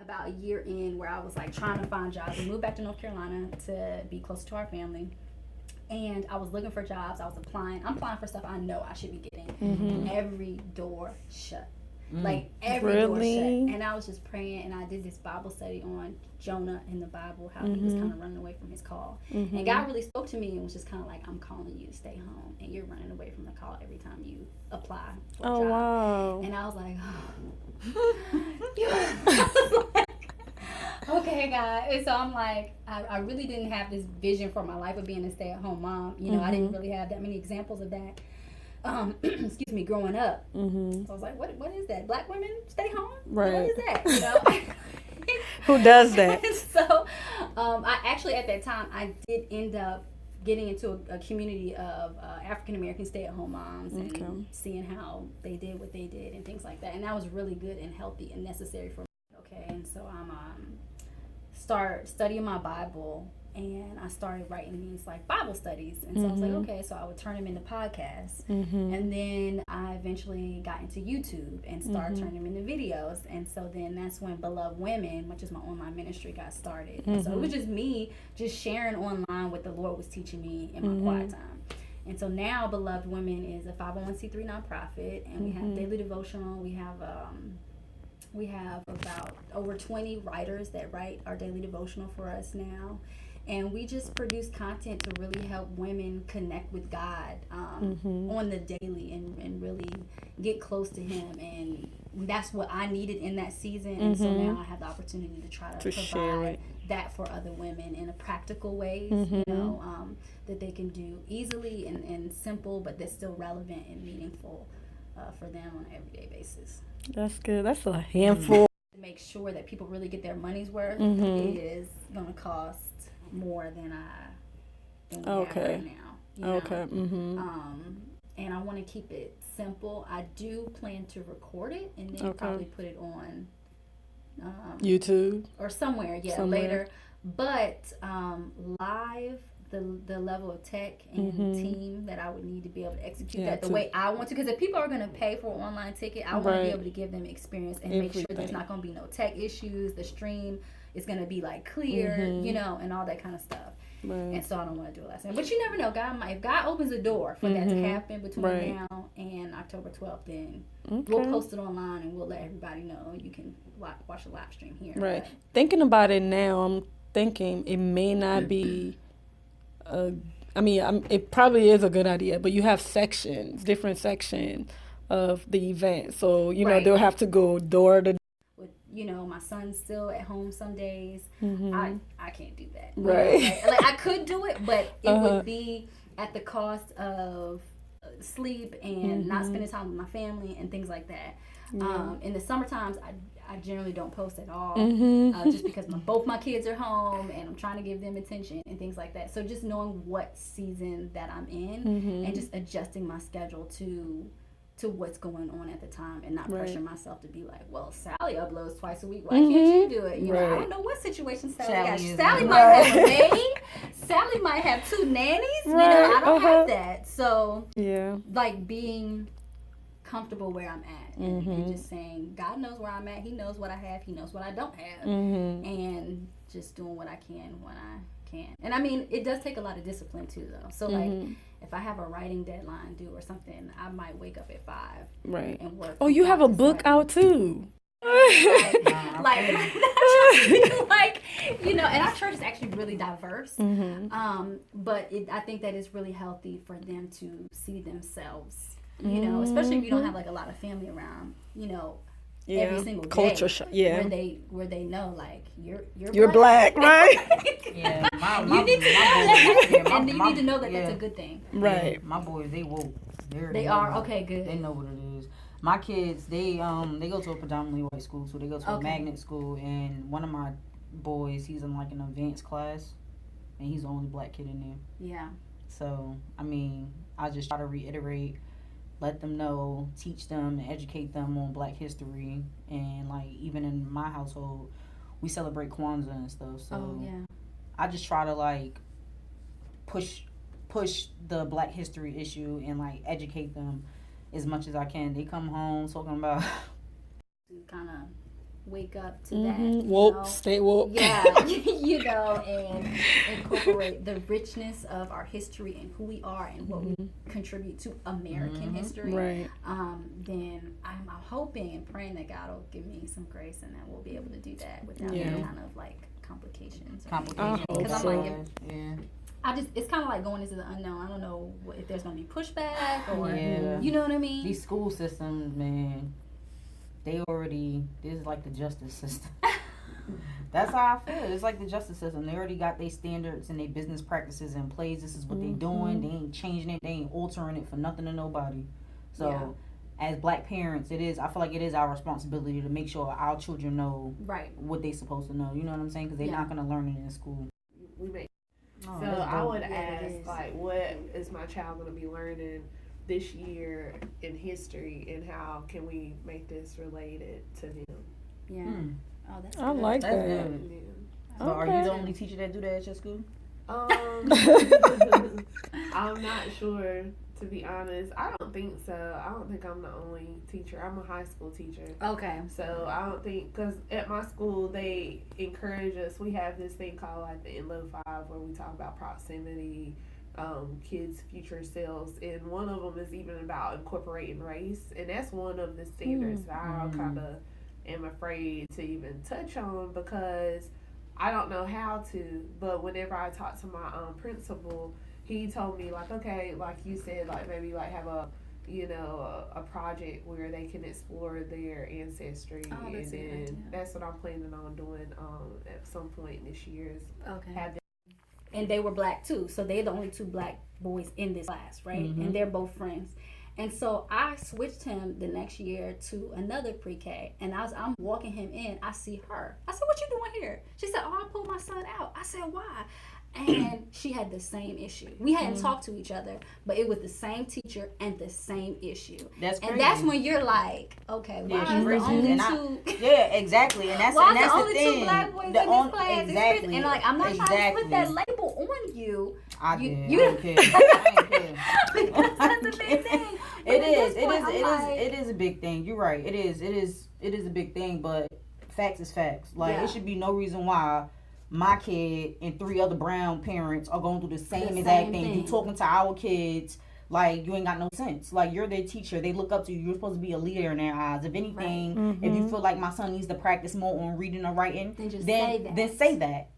about a year in where I was like trying to find jobs. We moved back to North Carolina to be close to our family. And I was looking for jobs. I was applying. I'm applying for stuff I know I should be getting. Mm-hmm. Every door shut. Like every door shut. And I was just praying, and I did this Bible study on Jonah in the Bible, how he was kind of running away from his call. And God really spoke to me and was just kind of like, I'm calling you to stay home, and you're running away from the call every time you apply for a job. Wow. And I was like, oh. Okay, God. And so I'm like, I really didn't have this vision for my life of being a stay-at-home mom. You know, I didn't really have that many examples of that. Excuse me, growing up. So I was like, what is that? Black women stay home? Right. What is that? You know? Who does that? So I actually, at that time, I did end up getting into a community of African-American stay-at-home moms and seeing how they did what they did and things like that. And that was really good and healthy and necessary for me. Okay, and so I'm start studying my Bible, and I started writing these like Bible studies, and so I was like, okay, so I would turn them into podcasts, and then I eventually got into YouTube and started turning them into videos, and so then that's when Beloved Women, which is my online ministry, got started. And so it was just me just sharing online what the Lord was teaching me in my quiet time. And so now Beloved Women is a 501c3 nonprofit, and we have daily devotional. We have about over 20 writers that write our daily devotional for us now. And we just produce content to really help women connect with God on the daily and really get close to Him. And that's what I needed in that season. And so now I have the opportunity to try to provide that for other women in a practical ways, you know, that they can do easily and simple, but that's still relevant and meaningful for them on an everyday basis. That's good. That's a handful. To make sure that people really get their money's worth, it is going to cost more than we have right now. You know? And I want to keep it simple. I do plan to record it and then probably put it on YouTube or somewhere later. But live, the level of tech and team that I would need to be able to execute that the way I want to. Because if people are going to pay for an online ticket, I want to be able to give them experience and make sure there's not going to be no tech issues. The stream is going to be like clear, you know, and all that kind of stuff. Right. And so I don't want to do it last time. But you never know. If God opens a door for that to happen between now and October 12th, then we'll post it online and we'll let everybody know. You can watch a live stream here. Right. But thinking about it now, I'm thinking it may not be... it probably is a good idea, but you have different sections of the event. So, you know, they'll have to go door to door. You know, my son's still at home some days. I can't do that. Right. You know, like I could do it, but it would be at the cost of sleep and not spending time with my family and things like that. In the summer times, I generally don't post at all, just because both my kids are home and I'm trying to give them attention and things like that. So just knowing what season that I'm in and just adjusting my schedule to what's going on at the time and not pressure myself to be like, well, Sally uploads twice a week. Why can't you do it? You know, I don't know what situation Sally got. Sally might have a maid. Sally might have 2 nannies. You know, I don't have that. So like being comfortable where I'm at and just saying God knows where I'm at. He knows what I have. He knows what I don't have. And just doing what I can when I can. And I mean, it does take a lot of discipline too, though. So like if I have a writing deadline due or something, I might wake up at 5 and work. Oh, you have a book out too. like you know, and our church is actually really diverse. But I think that it's really healthy for them to see themselves. You know, especially if you don't have like a lot of family around, you know, every single day. Culture shock. Where they know like you're black, right? You need to know that, and you need to know that that's a good thing. Right. Yeah, my boys, they woke. They are okay. Good. They know what it is. My kids, they go to a predominantly white school, so they go to a magnet school, and one of my boys, he's in like an advanced class, and he's the only black kid in there. Yeah. So I mean, I just try to reiterate. Let them know, teach them, and educate them on Black history. And, like, even in my household, we celebrate Kwanzaa and stuff. So I just try to, like, push the Black history issue and, like, educate them as much as I can. They come home talking about... kind of wake up to that. Woke, stay woke. Yeah, and incorporate the richness of our history and who we are and what we contribute to American history. Right. Then I'm hoping and praying that God will give me some grace and that we'll be able to do that without any kind of like complications. Because I'm like, it's kind of like going into the unknown. I don't know if there's going to be pushback or, you know what I mean? These school systems, man, this is like the justice system. That's how I feel. It's like the justice system. They already got their standards and their business practices in place. This is what they doing. They ain't changing it. They ain't altering it for nothing to nobody. So, as black parents, I feel like it is our responsibility to make sure our children know what they supposed to know. You know what I'm saying? Because they're not going to learn it in school. So I would ask, like, what is my child going to be learning this year in history, and how can we make this related to them? Yeah. Oh, that's I good. like That's that. good. Yeah. So are you the only teacher that do that at your school? I'm not sure, to be honest. I don't think so. I don't think I'm the only teacher. I'm a high school teacher. Okay. So I don't think, because at my school they encourage us. We have this thing called like the LLAP where we talk about proximity, kids' future selves, and one of them is even about incorporating race, and that's one of the standards that I kind of am afraid to even touch on because I don't know how to. But whenever I talk to my principal, he told me like, okay, like you said, like maybe like have a project where they can explore their ancestry, and then that's what I'm planning on doing at some point this year. And they were black too, so they're the only two black boys in this class, right? And they're both friends. And so I switched him the next year to another pre-K, and I'm walking him in. I see her. I said, "What you doing here?" She said, "Oh, I pulled my son out." I said, "Why?" And she had the same issue. We hadn't talked to each other, but it was the same teacher and the same issue. That's crazy. And that's when you're like, okay, why is the only two? Exactly. And that's why and that's the only the thing. two black boys in this class? Exactly. And like, I'm not trying to put that label on you. I don't care. I ain't care. That's the big thing. It is a big thing. You're right. It is a big thing. But facts is facts. Like it should be no reason why my kid and 3 other brown parents are going through the same exact thing. You talking to our kids like you ain't got no sense. Like you're their teacher. They look up to you. You're supposed to be a leader in their eyes. If anything, if you feel like my son needs to practice more on reading or writing, then say that.